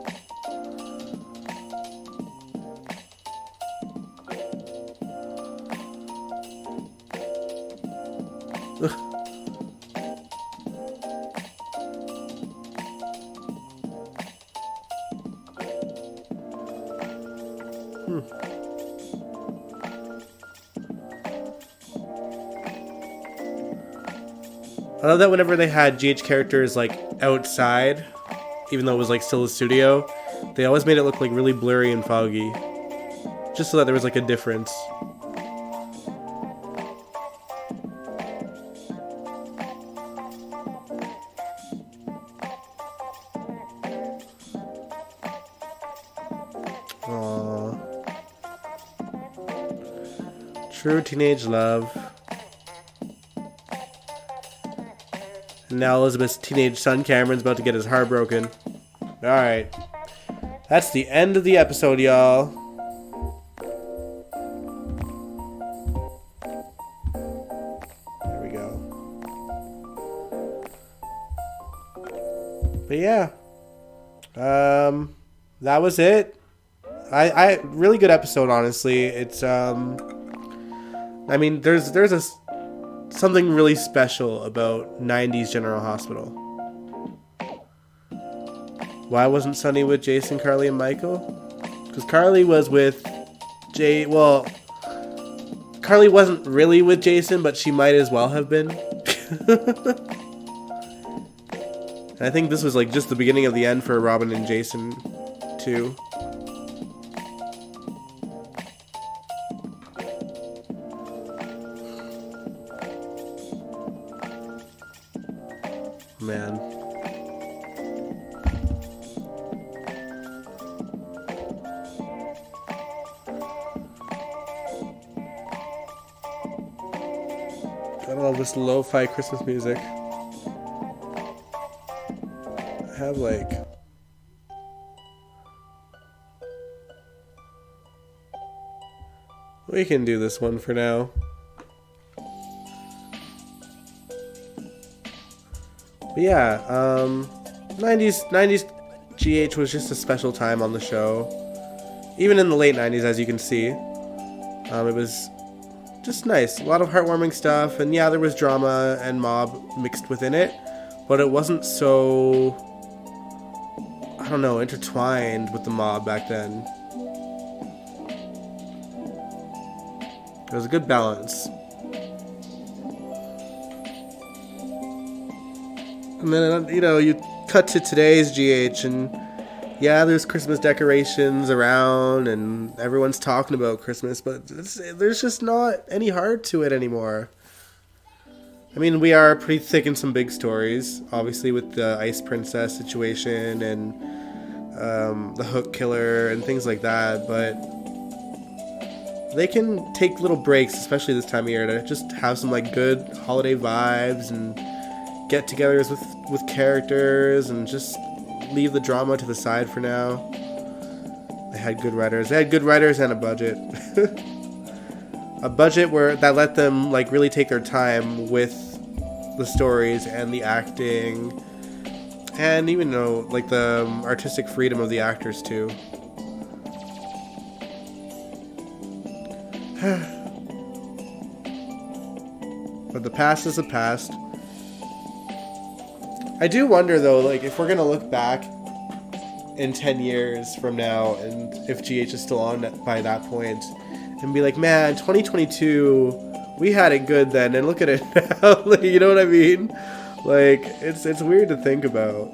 I love that whenever they had GH characters like outside, even though it was like still a studio, they always made it look like really blurry and foggy. Just so that there was like a difference. Aww. True teenage love. And now Elizabeth's teenage son Cameron's about to get his heart broken. Alright. That's the end of the episode, y'all. There we go. But yeah. That was it. I really good episode, honestly. It's I mean, there's something really special about 90s General Hospital. Why wasn't Sunny with Jason, Carly, and Michael? Because Carly was with well, Carly wasn't really with Jason, but she might as well have been. I think this was like just the beginning of the end for Robin and Jason too. Man. Got all this lo-fi Christmas music. I have like... We can do this one for now. But yeah, 90s GH was just a special time on the show. even in the late 90s, as you can see. It was just nice. A lot of heartwarming stuff, and yeah, there was drama and mob mixed within it, but it wasn't so, I don't know, intertwined with the mob back then. It was a good balance. And then, you know, you cut to today's GH, and yeah, there's Christmas decorations around, and everyone's talking about Christmas, but there's just not any heart to it anymore. I mean, we are pretty thick in some big stories, obviously with the Ice Princess situation and the Hook Killer and things like that, but they can take little breaks, especially this time of year, to just have some like good holiday vibes and get-togethers with characters and just leave the drama to the side for now. They had good writers. They had good writers and a budget. A budget that let them like really take their time with the stories and the acting, and even like the artistic freedom of the actors too. But the past is the past. I do wonder though, like if we're gonna look back in 10 years from now, and if GH is still on by that point, and be like, man, 2022, we had it good then, and look at it now. Like, you know what I mean? Like, it's weird to think about,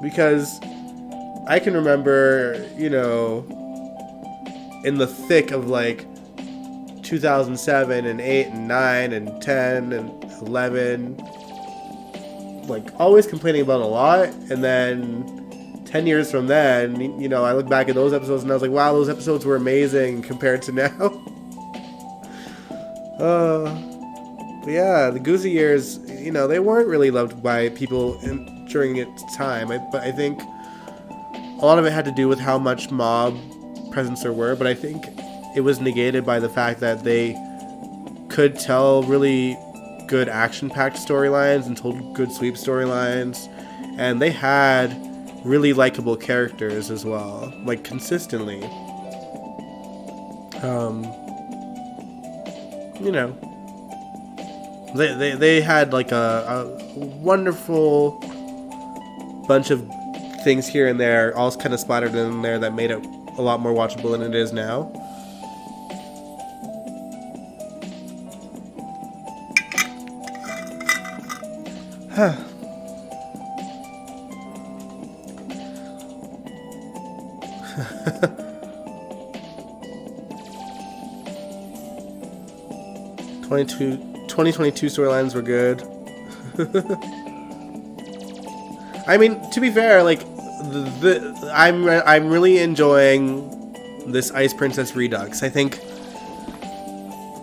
because I can remember, you know, in the thick of like 2007 and 8 and 9 and 10 and 11, like always complaining about a lot, and then 10 years from then, you know, I look back at those episodes and I was like, wow, those episodes were amazing compared to now. But yeah, the Goosey years, you know, they weren't really loved by people during its time. But I think a lot of it had to do with how much mob presence there were, but I think it was negated by the fact that they could tell really good action-packed storylines and told good sweep storylines, and they had really likable characters as well, like consistently. You know, they had like a wonderful bunch of things here and there, all kind of splattered in there, that made it a lot more watchable than it is now. Huh. '22 storylines were good. I mean, to be fair, like I'm really enjoying this Ice Princess Redux. I think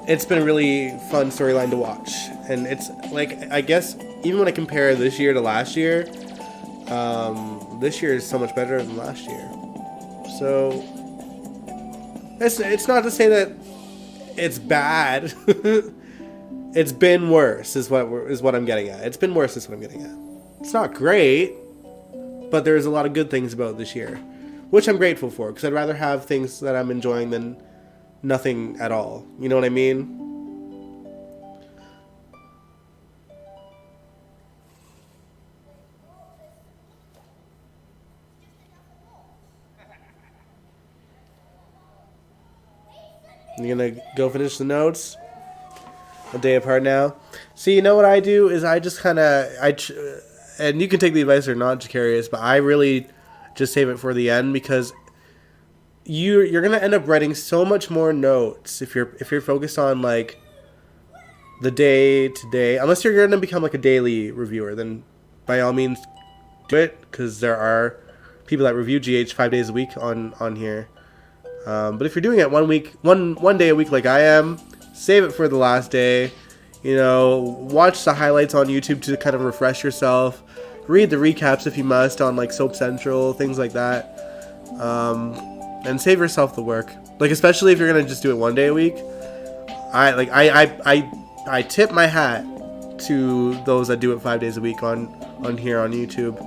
it's been a really fun storyline to watch, and it's like, I guess even when I compare this year to last year, this year is so much better than last year. So it's not to say that it's bad. It's been worse, is what I'm getting at. It's been worse, is what I'm getting at. It's not great, but there's a lot of good things about this year, which I'm grateful for, because I'd rather have things that I'm enjoying than nothing at all. You know what I mean? You gonna go finish the notes? A day apart now. See, you know what I do is I just kind of and you can take the advice or not, Jacarius, but I really just save it for the end, because you're gonna end up writing so much more notes if you're focused on like the day to day. Unless you're gonna become like a daily reviewer, then by all means do it, because there are people that review GH 5 days a week on here. But if you're doing it one day a week like I am, save it for the last day. You know, watch the highlights on YouTube to kind of refresh yourself. Read the recaps if you must on like Soap Central, things like that. And save yourself the work. Like, especially if you're gonna just do it one day a week. I tip my hat to those that do it 5 days a week on here on YouTube.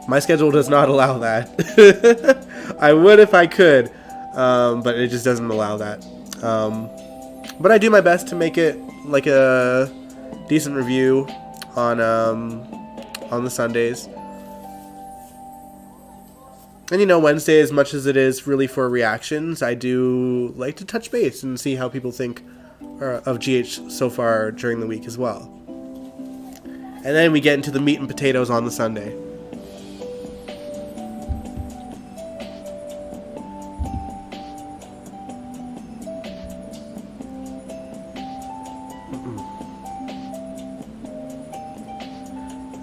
My schedule does not allow that. I would if I could, but it just doesn't allow that. But I do my best to make it like a decent review on the Sundays. And Wednesday, as much as it is really for reactions, I do like to touch base and see how people think of GH so far during the week as well. And then we get into the meat and potatoes on the Sunday.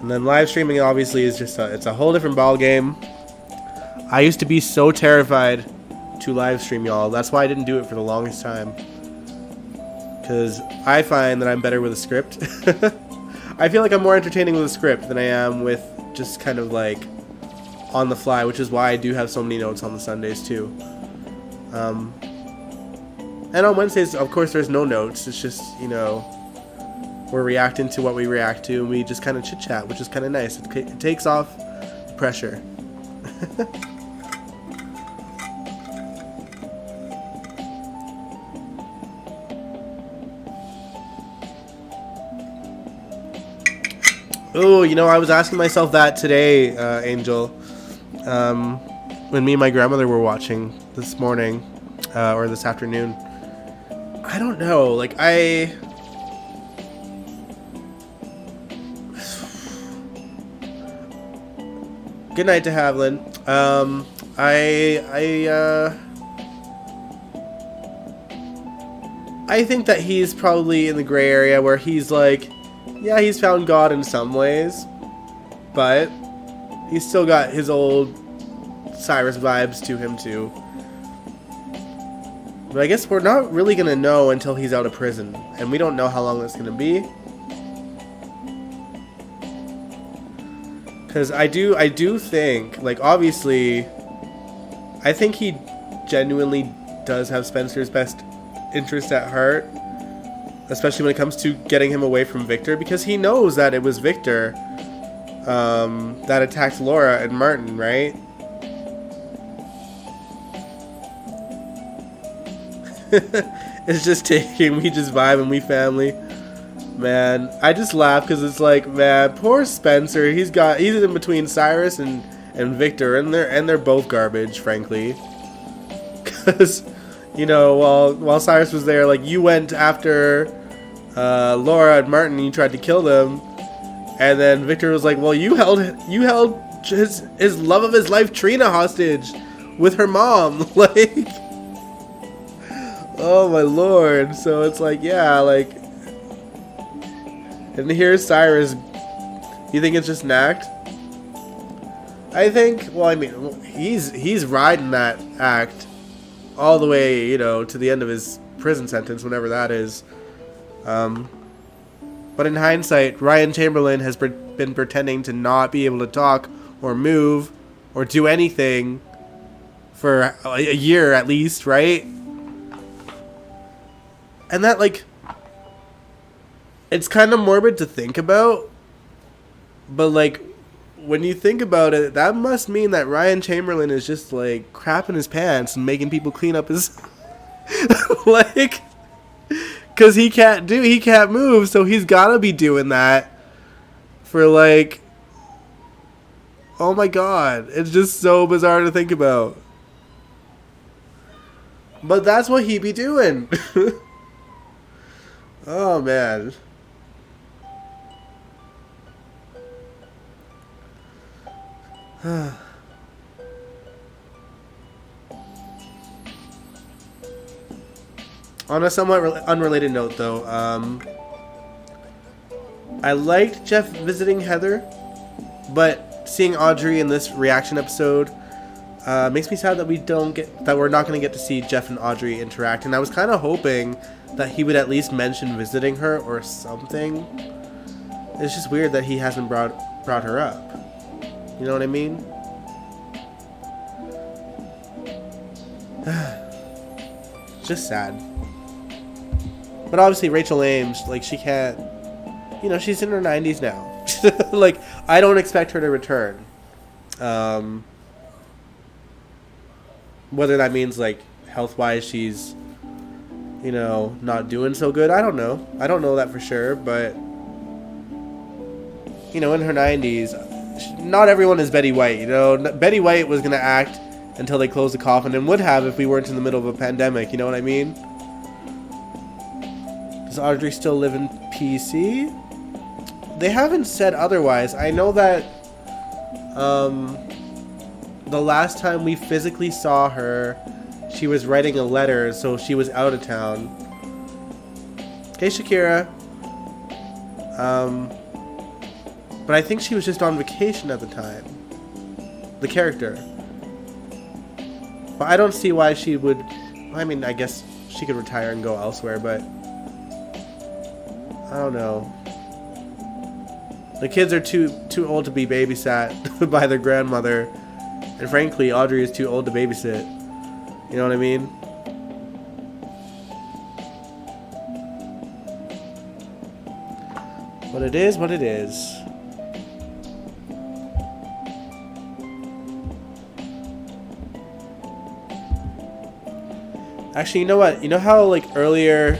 And then live streaming obviously is just it's a whole different ball game. I used to be so terrified to live stream, y'all. That's why I didn't do it for the longest time. Because I find that I'm better with a script. I feel like I'm more entertaining with a script than I am with just kind of like on the fly, which is why I do have so many notes on the Sundays too. And on Wednesdays, of course, there's no notes. It's just, we're reacting to what we react to, and we just kind of chit-chat, which is kind of nice. It takes off the pressure. Oh, I was asking myself that today, Angel, when me and my grandmother were watching this morning, or this afternoon. I don't know, Good night to Havlin. I think that he's probably in the gray area where he's like, yeah, he's found God in some ways, but he's still got his old Cyrus vibes to him too. But I guess we're not really gonna know until he's out of prison, and we don't know how long that's gonna be. Because I do think, obviously, I think he genuinely does have Spencer's best interest at heart. Especially when it comes to getting him away from Victor, because he knows that it was Victor that attacked Laura and Martin, right? It's just taking, we just vibe and we family. Man, I just laugh because it's like, man, poor Spencer. He's in between Cyrus and Victor, and they're both garbage, frankly. Because while Cyrus was there, you went after Laura and Martin, and you tried to kill them, and then Victor was like, well, you held his love of his life, Trina, hostage with her mom. Oh my lord. So it's and here's Cyrus. You think it's just an act? I think, he's riding that act all the way, to the end of his prison sentence, whenever that is. But in hindsight, Ryan Chamberlain has been pretending to not be able to talk or move or do anything for a year at least, right? And that, it's kind of morbid to think about, but when you think about it, that must mean that Ryan Chamberlain is just crapping his pants and making people clean up his because he can't move, so he's gotta be doing that for oh my god, it's just so bizarre to think about. But that's what he be doing. Oh man. On a somewhat unrelated note, though, I liked Jeff visiting Heather, but seeing Audrey in this reaction episode makes me sad that we're not going to get to see Jeff and Audrey interact. And I was kind of hoping that he would at least mention visiting her or something. It's just weird that he hasn't brought her up. You know what I mean? Just sad. But obviously Rachel Ames, she can't, she's in her 90s now. I don't expect her to return. Whether that means like health-wise she's, you know, not doing so good, I don't know. I don't know that for sure, but you know, in her 90s, not everyone is Betty White. You know, Betty White was gonna act until they closed the coffin, and would have if we weren't in the middle of a pandemic. You know what I mean? Does Audrey still live in PC? They haven't said otherwise. I know that the last time we physically saw her, she was writing a letter, so she was out of town. Hey, Shakira. But I think she was just on vacation at the time. The character. But I don't see why she would... I mean, I guess she could retire and go elsewhere, but... I don't know. The kids are too old to be babysat by their grandmother. And frankly, Audrey is too old to babysit. You know what I mean? But it is what it is. Actually, you know what? You know how, like, earlier,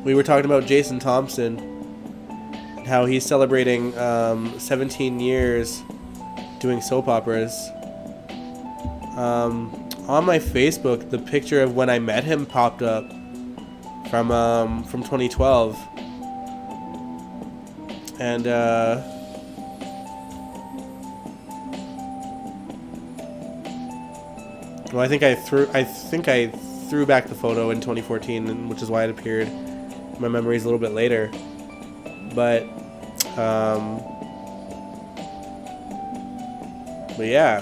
we were talking about Jason Thompson and how he's celebrating 17 years doing soap operas. On my Facebook, the picture of when I met him popped up from 2012, and well, I think I threw back the photo in 2014, which is why it appeared in my memories a little bit later. But yeah.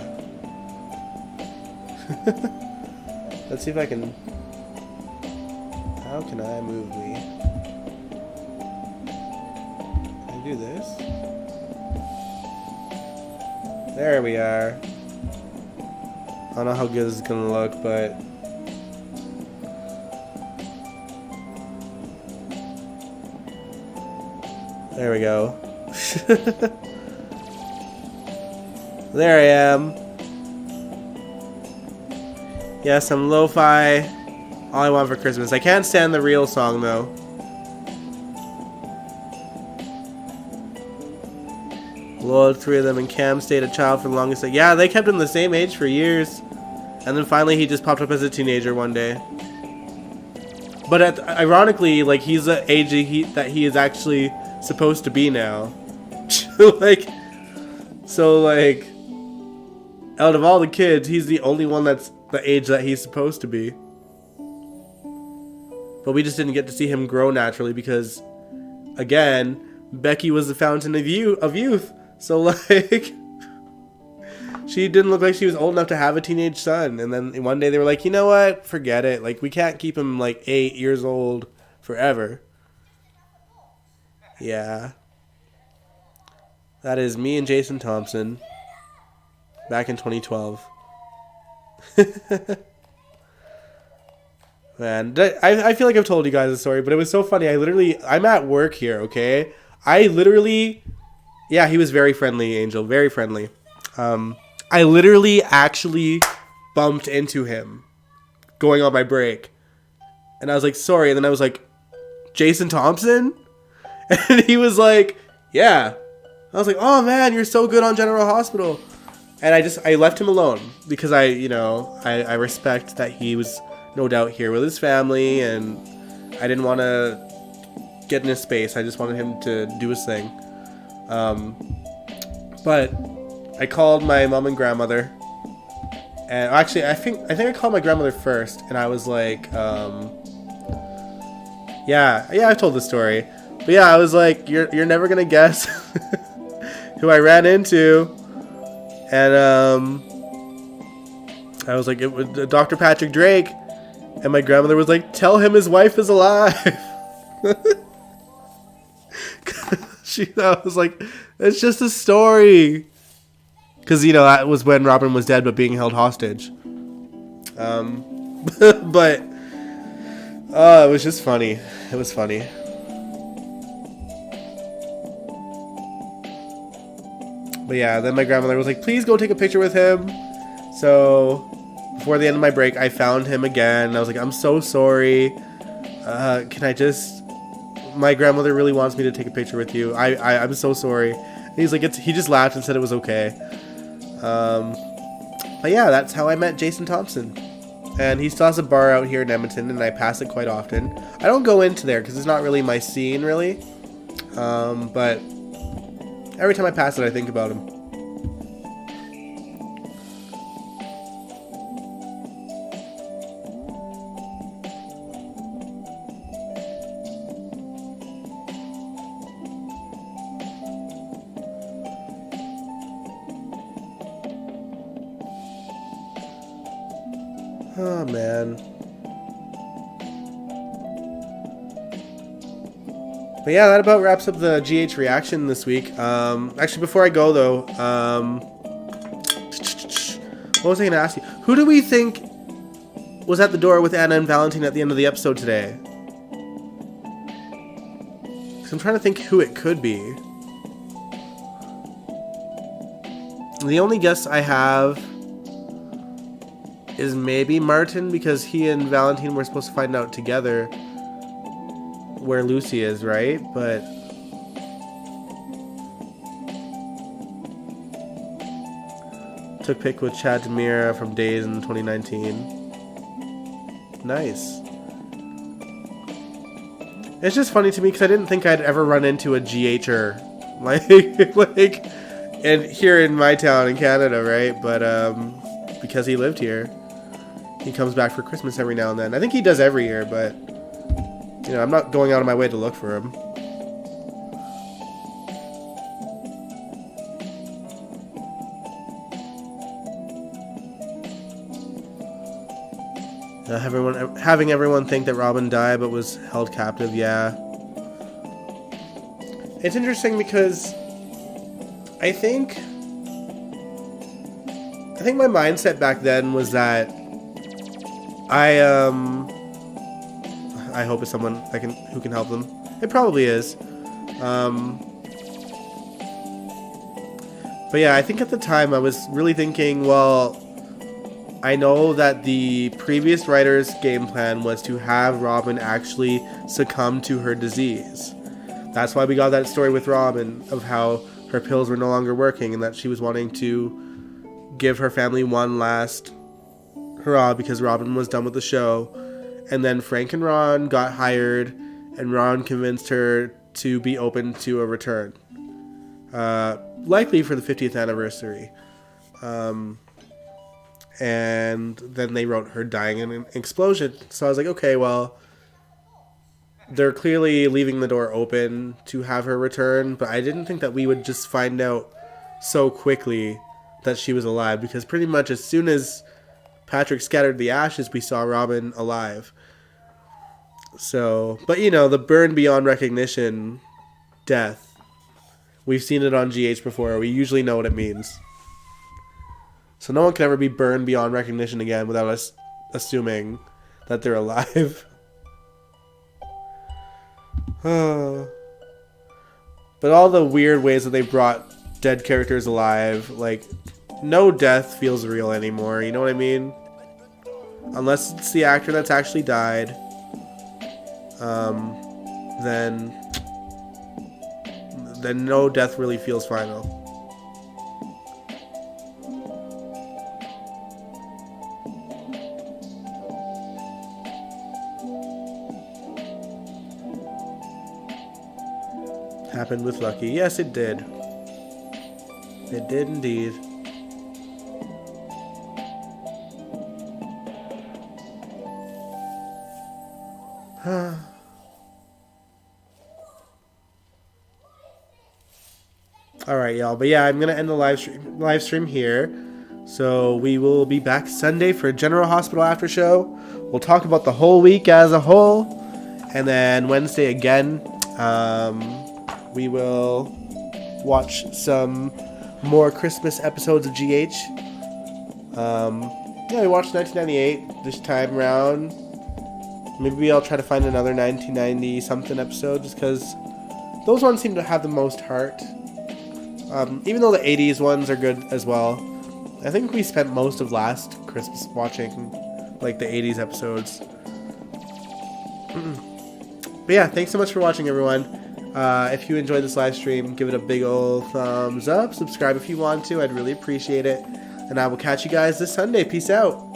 Let's see if I can. How can I move me? Can I do this? There we are. I don't know how good this is gonna look, but there we go. There I am. Yeah, some lo-fi. All I Want for Christmas. I can't stand the real song though. Lord, 3 of them, and Cam stayed a child for the longest. Yeah, they kept him the same age for years. And then finally he just popped up as a teenager one day. But ironically, like, he's the age that he is actually supposed to be now. Like, so, like, out of all the kids, he's the only one that's the age that he's supposed to be. But we just didn't get to see him grow naturally because, again, Becky was the fountain of youth. So, like, she didn't look like she was old enough to have a teenage son. And then one day they were like, you know what? Forget it. Like, we can't keep him, like, 8 years old forever. Yeah. That is me and Jason Thompson. Back in 2012. Man, I feel like I've told you guys the story, but it was so funny. I'm at work here, okay? Yeah, he was very friendly, Angel. Very friendly. I literally actually bumped into him going on my break. And I was like, sorry. And then I was like, Jason Thompson? And he was like, yeah. I was like, oh man, you're so good on General Hospital. And I left him alone because I respect that he was no doubt here with his family, and I didn't want to get in his space. I just wanted him to do his thing. But I called my mom and grandmother, and actually I think I called my grandmother first, and I was like, yeah, I told the story, but yeah, I was like, you're never gonna guess who I ran into, and I was like, it was Dr. Patrick Drake, and my grandmother was like, tell him his wife is alive. I was like, it's just a story. Because, that was when Robin was dead but being held hostage. But, it was just funny. It was funny. But yeah, then my grandmother was like, please go take a picture with him. So before the end of my break, I found him again. I was like, I'm so sorry. Can I just... My grandmother really wants me to take a picture with you. I'm so sorry. And he's like, he just laughed and said it was okay. But yeah, that's how I met Jason Thompson. And he still has a bar out here in Edmonton, and I pass it quite often. I don't go into there because it's not really my scene, really. But every time I pass it, I think about him. Oh, man. But yeah, that about wraps up the GH reaction this week. Actually, before I go, though, what was I going to ask you? Who do we think was at the door with Anna and Valentine at the end of the episode today? 'Cause I'm trying to think who it could be. The only guess I have is maybe Martin, because he and Valentine were supposed to find out together where Lucy is, right? But took pic with Chad Demira from Days in 2019. Nice. It's just funny to me because I didn't think I'd ever run into a GHer like and here in my town in Canada, right? But because he lived here, he comes back for Christmas every now and then. I think he does every year, but you know, I'm not going out of my way to look for him. Having everyone think that Robin died but was held captive, yeah. It's interesting because I think my mindset back then was that I hope it's someone who can help them. It probably is. But yeah, I think at the time I was really thinking, well, I know that the previous writer's game plan was to have Robin actually succumb to her disease. That's why we got that story with Robin of how her pills were no longer working and that she was wanting to give her family one last hurrah because Robin was done with the show. And then Frank and Ron got hired and Ron convinced her to be open to a return. Likely for the 50th anniversary. And then they wrote her dying in an explosion. So I was like, okay, well, they're clearly leaving the door open to have her return, but I didn't think that we would just find out so quickly that she was alive, because pretty much as soon as Patrick scattered the ashes, we saw Robin alive. So, but you know, the burn beyond recognition death, we've seen it on GH before. We usually know what it means. So no one can ever be burned beyond recognition again without us assuming that they're alive. But all the weird ways that they brought dead characters alive, like, no death feels real anymore, you know what I mean? Unless it's the actor that's actually died, then no death really feels final. Happened with Lucky. Yes, it did. It did indeed. Alright, y'all. But yeah, I'm going to end the live stream here. So we will be back Sunday for General Hospital After Show. We'll talk about the whole week as a whole. And then Wednesday again, we will watch some more Christmas episodes of GH. Yeah, we watched 1998 this time around. Maybe I'll try to find another 1990 something episode, just because those ones seem to have the most heart. Even though the 80s ones are good as well. I think we spent most of last Christmas watching like the 80s episodes. But yeah, thanks so much for watching, everyone. If you enjoyed this live stream, give it a big old thumbs up. Subscribe if you want to. I'd really appreciate it. And I will catch you guys this Sunday. Peace out.